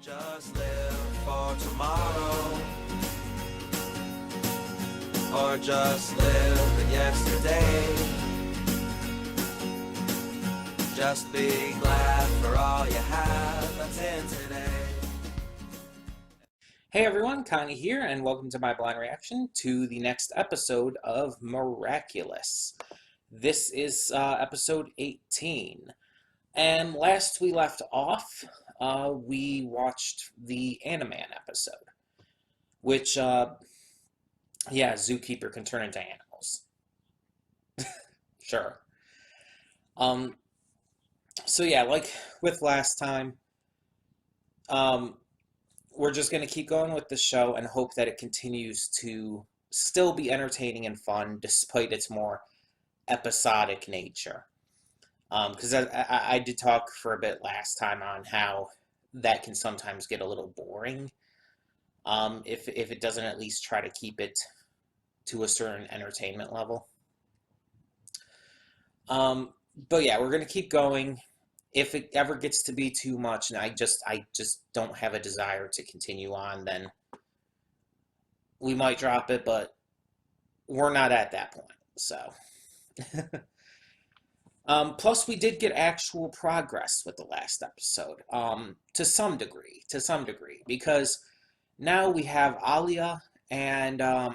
Don't just live for tomorrow, or just live in yesterday. Just be glad for all you have that's in today. Hey everyone, Connie here, and welcome to my blind reaction to the next episode of Miraculous. This is episode 18. And last we left off, we watched the Animan episode, which, Zookeeper can turn into animals. Sure. So yeah, like with last time, we're just going to keep going with the show and hope that it continues to still be entertaining and fun despite its more episodic nature. Because I did talk for a bit last time on how that can sometimes get a little boring if it doesn't at least try to keep it to a certain entertainment level. But yeah, we're going to keep going. If it ever gets to be too much and I just don't have a desire to continue on, then we might drop it, but we're not at that point. So plus we did get actual progress with the last episode, to some degree, because now we have Alia and I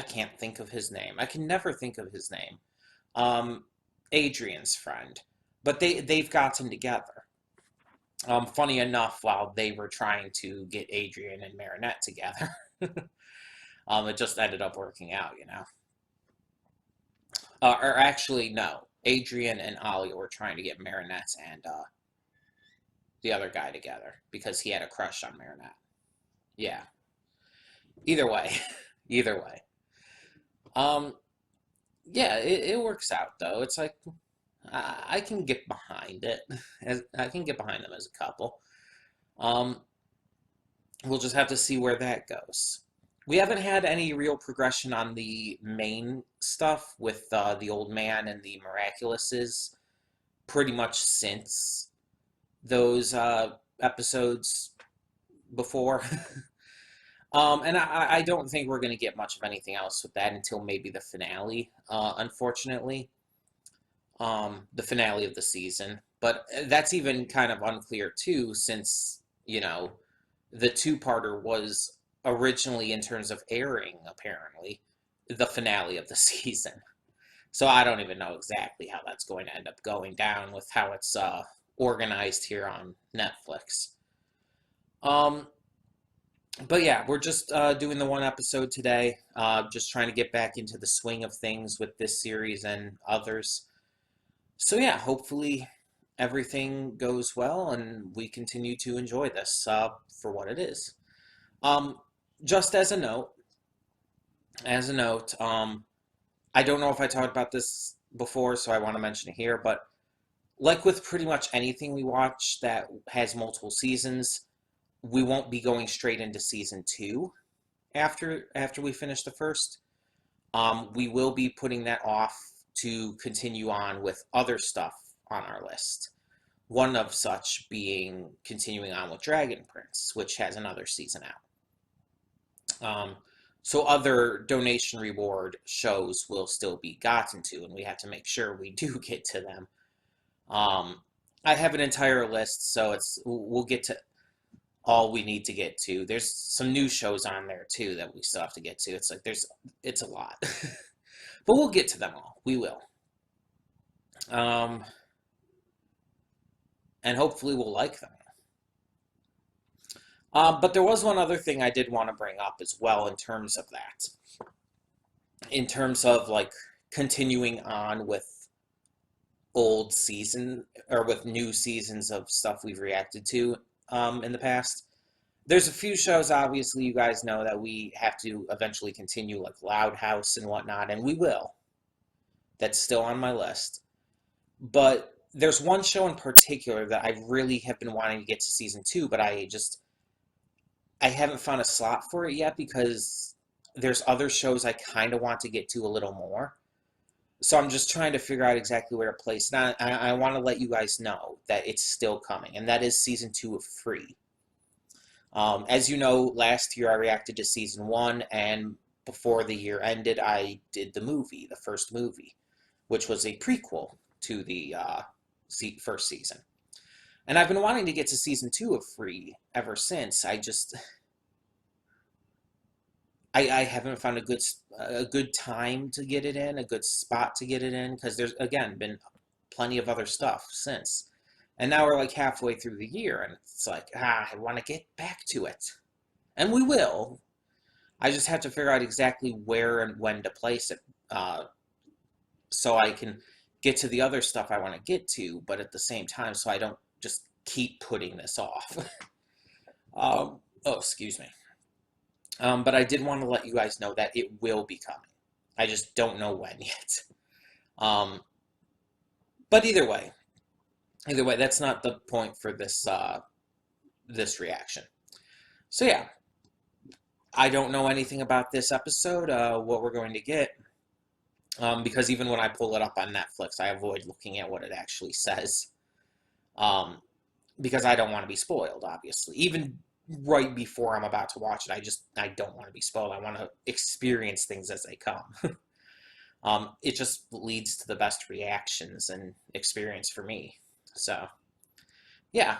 can't think of his name. I can never think of his name. Adrian's friend. But they've gotten together. Funny enough, while they were trying to get Adrian and Marinette together, it just ended up working out, you know. Or actually, no. Adrian and Alia were trying to get Marinette and the other guy together because he had a crush on Marinette. Yeah. Either way, either way. Yeah, it works out though. It's like I can get behind it. I can get behind them as a couple. Um, we'll just have to see where that goes. We haven't had any real progression on the main stuff with the old man and the Miraculouses pretty much since those episodes before. And I don't think we're going to get much of anything else with that until maybe the finale, unfortunately. The finale of the season. But that's even kind of unclear too, since, you know, the two-parter was originally, in terms of airing, apparently, the finale of the season. So I don't even know exactly how that's going to end up going down with how it's organized here on Netflix. But yeah, we're just doing the one episode today, just trying to get back into the swing of things with this series and others. So yeah, hopefully everything goes well and we continue to enjoy this for what it is. Just as a note, I don't know if I talked about this before, so I want to mention it here, but like with pretty much anything we watch that has multiple seasons, we won't be going straight into season 2 after we finish the first. We will be putting that off to continue on with other stuff on our list. One of such being continuing on with Dragon Prince, which has another season out. So other donation reward shows will still be gotten to, and we have to make sure we do get to them. I have an entire list, so we'll get to all we need to get to. There's some new shows on there too that we still have to get to. It's like it's a lot. But we'll get to them all. We will. And hopefully we'll like them. But there was one other thing I did want to bring up as well in terms of that. In terms of like continuing on with old season or with new seasons of stuff we've reacted to in the past. There's a few shows, obviously, you guys know that we have to eventually continue, like Loud House and whatnot, and we will. That's still on my list. But there's one show in particular that I really have been wanting to get to season 2, but I haven't found a slot for it yet because there's other shows I kind of want to get to a little more. So I'm just trying to figure out exactly where to place it. I want to let you guys know that it's still coming, and that is season 2 of Free. As you know, last year I reacted to season 1, and before the year ended, I did the movie, the first movie, which was a prequel to the first season. And I've been wanting to get to season 2 of Free ever since. I haven't found a good time to get it in, a good spot to get it in, because there's again been plenty of other stuff since. And now we're like halfway through the year, and it's like, I want to get back to it. And we will. I just have to figure out exactly where and when to place it, so I can get to the other stuff I want to get to, but at the same time, so I don't just keep putting this off. Oh, excuse me. But I did want to let you guys know that it will be coming. I just don't know when yet. Um, but either way, that's not the point for this reaction. So yeah, I don't know anything about this episode, what we're going to get, because even when I pull it up on Netflix, I avoid looking at what it actually says, because I don't want to be spoiled, obviously. Even right before I'm about to watch it, I don't want to be spoiled. I want to experience things as they come. It just leads to the best reactions and experience for me. So, yeah,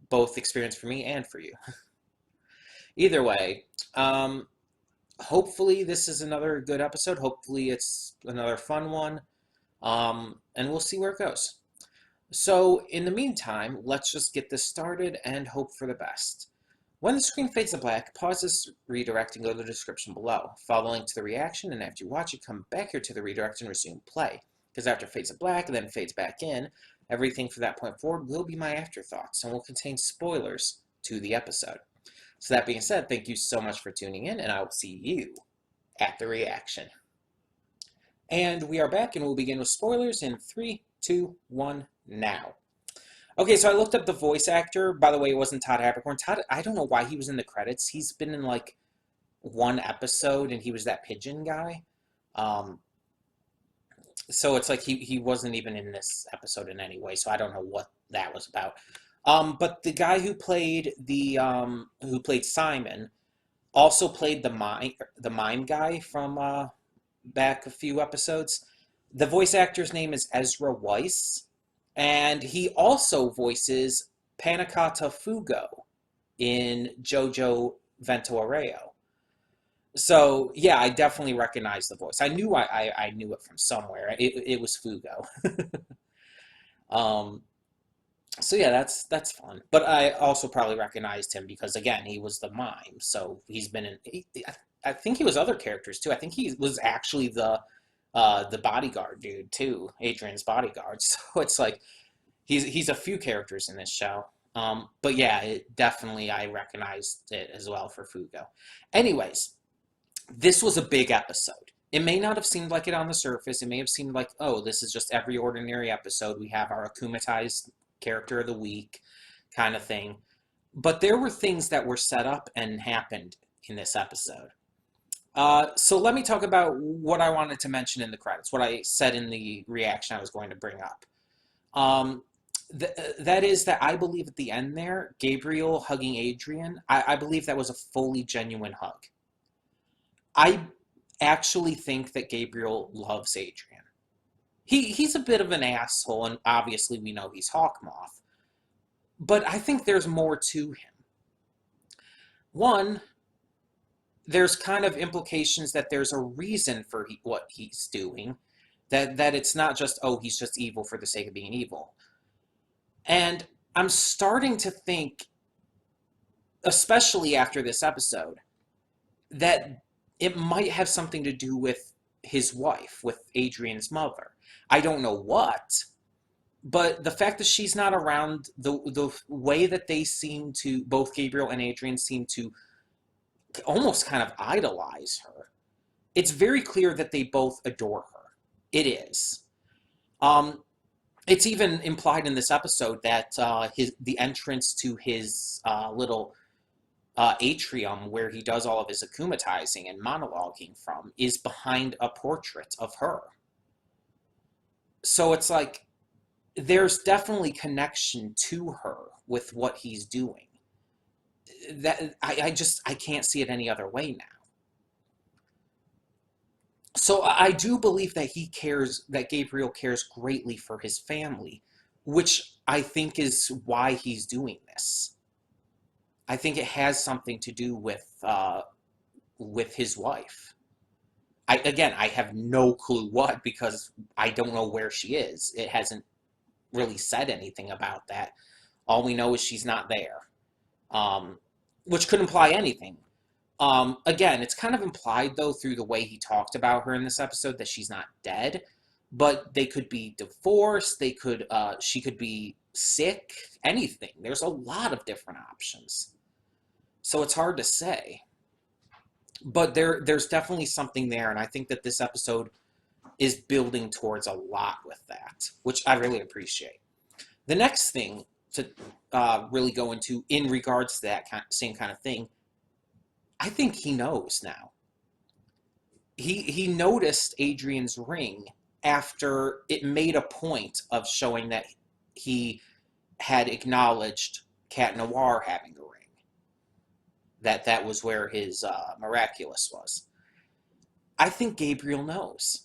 both experience for me and for you. Either way, hopefully this is another good episode. Hopefully it's another fun one. And we'll see where it goes. So, in the meantime, let's just get this started and hope for the best. When the screen fades to black, pause this redirect and go to the description below. Follow the link to the reaction, and after you watch it, come back here to the redirect and resume play. Because after it fades to black and then fades back in, everything from that point forward will be my afterthoughts and will contain spoilers to the episode. So that being said, thank you so much for tuning in, and I will see you at the reaction. And we are back, and we'll begin with spoilers in 3, 2, 1, now. Okay, so I looked up the voice actor. By the way, it wasn't Todd Haberkorn. Todd, I don't know why he was in the credits. He's been in like one episode, and he was that pigeon guy. So it's like he wasn't even in this episode in any way. So I don't know what that was about. But the guy who played Simon also played the mime guy from back a few episodes. The voice actor's name is Ezra Weiss. And he also voices Panicata Fugo in JoJo Vento Arreo. So, yeah, I definitely recognize the voice. I knew I knew it from somewhere. It was Fugo. So, yeah, that's fun. But I also probably recognized him because, again, he was the mime. So he's been in... I think he was other characters, too. I think he was actually the bodyguard dude too, Adrian's bodyguard. So it's like he's a few characters in this show. But yeah, I recognized it as well for Fugo. Anyways, this was a big episode. It may not have seemed like it on the surface. It may have seemed like, oh, this is just every ordinary episode. We have our akumatized character of the week kind of thing. But there were things that were set up and happened in this episode. So let me talk about what I wanted to mention in the credits, what I said in the reaction I was going to bring up. That is that I believe at the end there, Gabriel hugging Adrian, I believe that was a fully genuine hug. I actually think that Gabriel loves Adrian. He's a bit of an asshole, and obviously we know he's Hawkmoth. But I think there's more to him. One, there's kind of implications that there's a reason for what he's doing, that it's not just, oh, he's just evil for the sake of being evil. And I'm starting to think, especially after this episode, that it might have something to do with his wife, with Adrian's mother. I don't know what, but the fact that she's not around, the way that they seem to, both Gabriel and Adrian seem to almost kind of idolize her, it's very clear that they both adore her. It is. It's even implied in this episode that the entrance to his little atrium where he does all of his akumatizing and monologuing from is behind a portrait of her. So it's like there's definitely connection to her with what he's doing. That I can't see it any other way now. So I do believe that he cares, that Gabriel cares greatly for his family, which I think is why he's doing this. I think it has something to do with his wife. I have no clue what, because I don't know where she is. It hasn't really said anything about that. All we know is she's not there, um, which could imply anything. Again, it's kind of implied though through the way he talked about her in this episode that she's not dead, but they could be divorced. She could be sick. Anything. There's a lot of different options, so it's hard to say. But there's definitely something there, and I think that this episode is building towards a lot with that, which I really appreciate. The next thing to really go into in regards to that same kind of thing, I think he knows now. He noticed Adrian's ring after it made a point of showing that he had acknowledged Cat Noir having a ring. That was where his Miraculous was. I think Gabriel knows.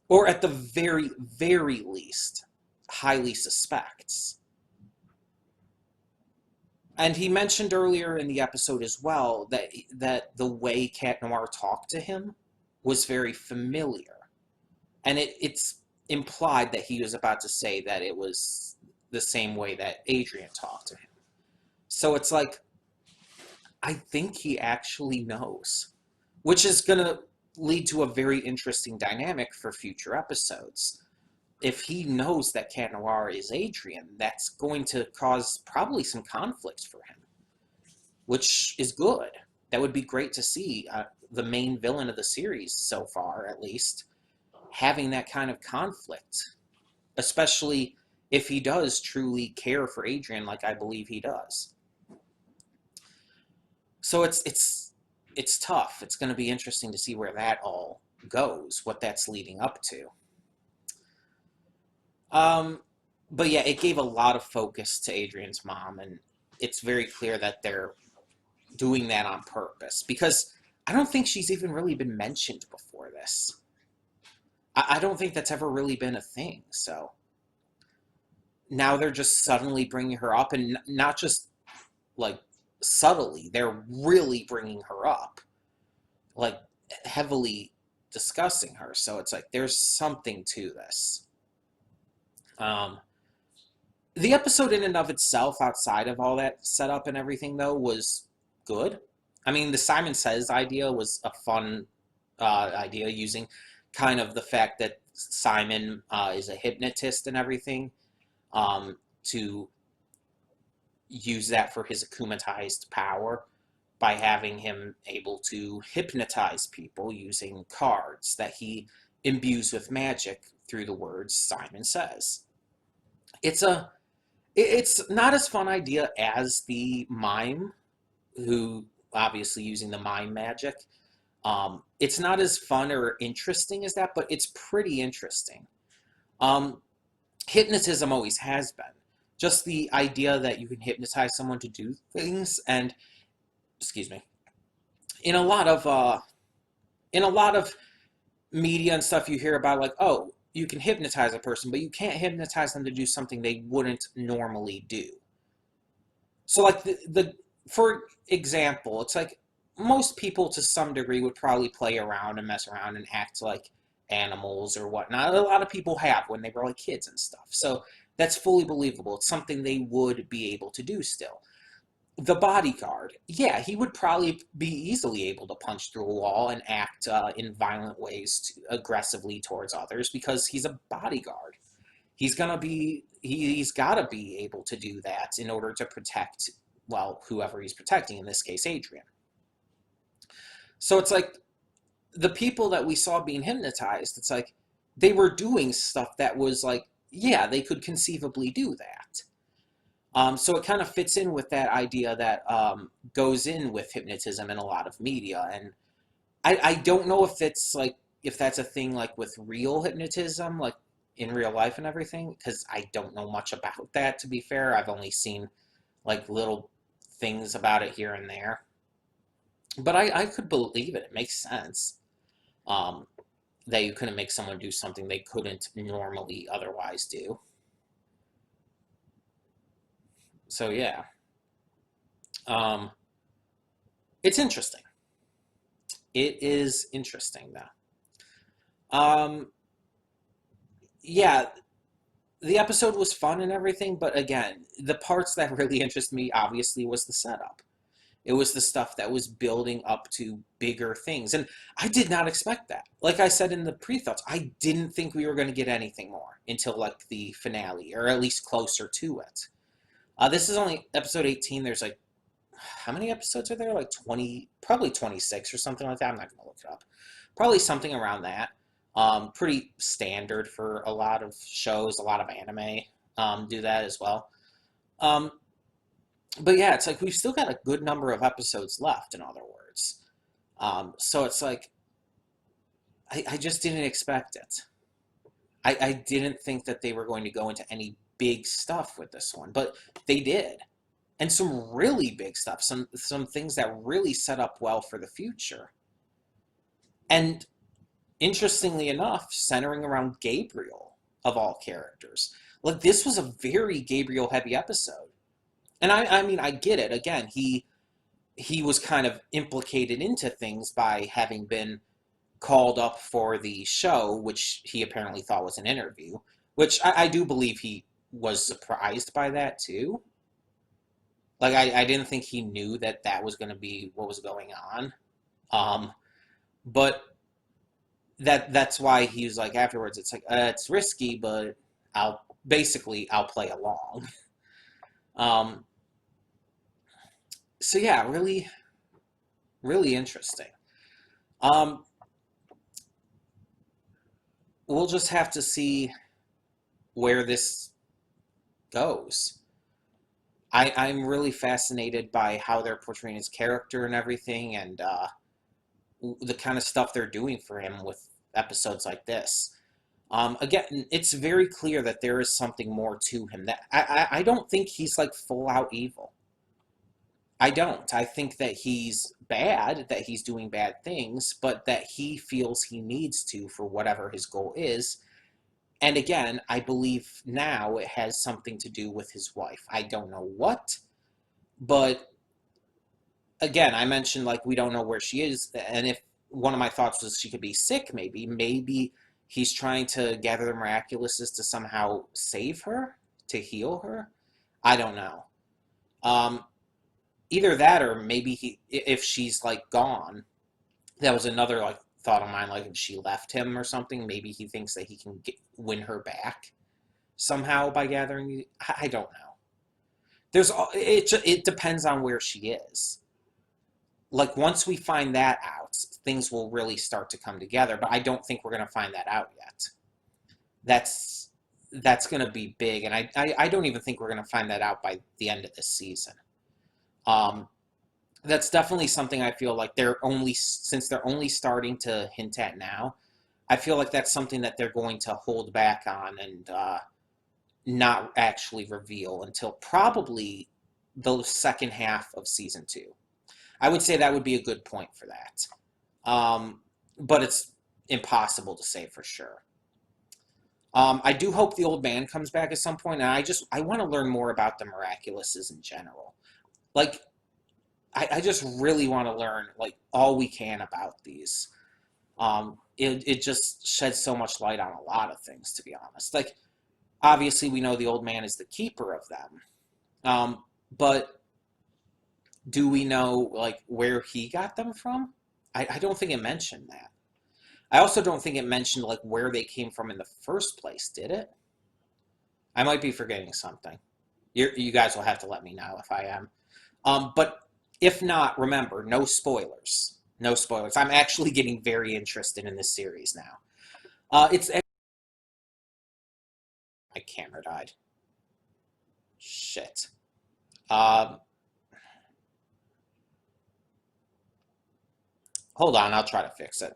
Or at the very, very least, highly suspects. And he mentioned earlier in the episode as well that the way Cat Noir talked to him was very familiar. And it's implied that he was about to say that it was the same way that Adrian talked to him. So it's like, I think he actually knows, which is going to lead to a very interesting dynamic for future episodes. If he knows that Cat Noir is Adrian, that's going to cause probably some conflict for him, which is good. That would be great to see the main villain of the series so far, at least, having that kind of conflict, especially if he does truly care for Adrian like I believe he does. So it's tough. It's going to be interesting to see where that all goes, what that's leading up to. But yeah, it gave a lot of focus to Adrian's mom, and it's very clear that they're doing that on purpose, because I don't think she's even really been mentioned before this. I don't think that's ever really been a thing, so now they're just suddenly bringing her up, and not just like subtly, they're really bringing her up, like heavily discussing her. So it's like there's something to this. The episode in and of itself, outside of all that setup and everything, though, was good. I mean, the Simon Says idea was a fun idea, using kind of the fact that Simon is a hypnotist and everything, to use that for his akumatized power by having him able to hypnotize people using cards that he imbues with magic through the words Simon Says. It's not as fun idea as the mime, who obviously using the mime magic. It's not as fun or interesting as that, but it's pretty interesting. Hypnotism always has been. Just the idea that you can hypnotize someone to do things, and excuse me, in a lot of media and stuff, you hear about like, oh, you can hypnotize a person, but you can't hypnotize them to do something they wouldn't normally do. So like for example, it's like most people to some degree would probably play around and mess around and act like animals or whatnot. A lot of people have when they were like kids and stuff. So that's fully believable. It's something they would be able to do still. The bodyguard, yeah, he would probably be easily able to punch through a wall and act in violent ways aggressively towards others, because he's a bodyguard. He's got to be able to do that in order to protect, well, whoever he's protecting, in this case, Adrian. So it's like the people that we saw being hypnotized, it's like they were doing stuff that was like, yeah, they could conceivably do that. So it kind of fits in with that idea that goes in with hypnotism in a lot of media. And I don't know if that's a thing like with real hypnotism, like in real life and everything, because I don't know much about that, to be fair. I've only seen like little things about it here and there. But I could believe it. It makes sense. Um, that you couldn't make someone do something they couldn't normally otherwise do. So yeah, um, it's interesting. It is interesting though. Yeah, the episode was fun and everything, but again, the parts that really interest me obviously was the setup. It was the stuff that was building up to bigger things, and I did not expect that. Like I said in the pre-thoughts, I didn't think we were going to get anything more until like the finale, or at least closer to it. This is only episode 18. There's like, how many episodes are there? Like 20, probably 26 or something like that. I'm not going to look it up. Probably something around that. Pretty standard for a lot of shows. A lot of anime do that as well. Um, but yeah, it's like we've still got a good number of episodes left, in other words. So it's like, I just didn't expect it. I didn't think that they were going to go into any big stuff with this one, but they did. And some really big stuff, some things that really set up well for the future. And interestingly enough, centering around Gabriel of all characters. Like this was a very Gabriel heavy episode. And I mean I get it. Again, he was kind of implicated into things by having been called up for the show, which he apparently thought was an interview, which I do believe he was surprised by that too. Like I didn't think he knew that that was going to be what was going on. Um, but that's why he was like afterwards. It's like it's risky, but I'll play along. Um, so yeah, really, really interesting. Um, we'll just have to see where this goes. I'm really fascinated by how they're portraying his character and everything, and the kind of stuff they're doing for him with episodes like this. Again, it's very clear that there is something more to him. That I don't think he's like full out evil. I don't. I think that he's bad, that he's doing bad things, but that he feels he needs to for whatever his goal is. And again, I believe now it has something to do with his wife. I don't know what, but again, I mentioned like we don't know where she is, and if one of my thoughts was she could be sick, maybe he's trying to gather the miraculouses to somehow save her, to heal her. I don't know. Um, Either that, or maybe if she's like gone, that was another like thought of mine. Like if she left him or something, maybe he thinks that he can win her back somehow by gathering. I don't know. It depends on where she is. Like once we find that out, things will really start to come together. But I don't think we're going to find that out yet. That's that's going to be big, and I don't even think we're going to find that out by the end of this season. Um, that's definitely something I feel like since they're only starting to hint at now. I feel like that's something that they're going to hold back on and not actually reveal until probably the second half of season 2. I would say that would be a good point for that. But it's impossible to say for sure. I do hope the old man comes back at some point, and I want to learn more about the miraculouses in general. Like, I just really want to learn like all we can about these. It just sheds so much light on a lot of things, to be honest. Like, obviously, we know the old man is the keeper of them, but do we know like where he got them from? I don't think it mentioned that. I also don't think it mentioned like where they came from in the first place, did it? I might be forgetting something. You guys will have to let me know if I am. But if not, remember, no spoilers. No spoilers. I'm actually getting very interested in this series now. It's my camera died. Shit. Um, Hold on, I'll try to fix it.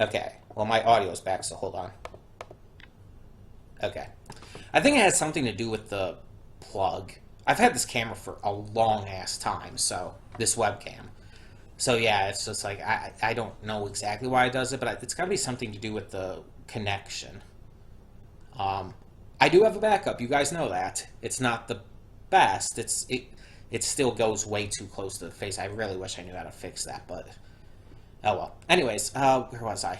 Okay, well, my audio's back, so hold on. Okay. I think it has something to do with the plug. I've had this camera for a long ass time, so this webcam. So yeah, it's just like I don't know exactly why it does it, but it's got to be something to do with the connection. Um, I do have a backup. You guys know that. It's not the best. It still goes way too close to the face. I really wish I knew how to fix that, but oh well. Anyways, where was I?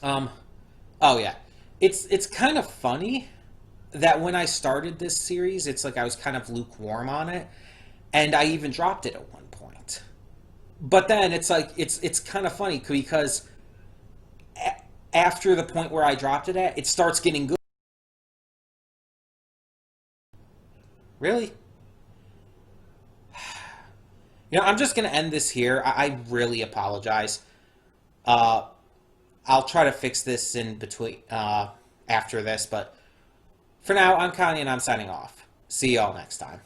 Um, oh yeah, it's kind of funny that when I started this series, it's like I was kind of lukewarm on it, and I even dropped it at one point. But then it's like it's kind of funny because after the point where I dropped it at, it starts getting good. Really? I'm just gonna end this here. I really apologize. Uh, I'll try to fix this in between after this, but for now, I'm Connie and I'm signing off. See y'all next time.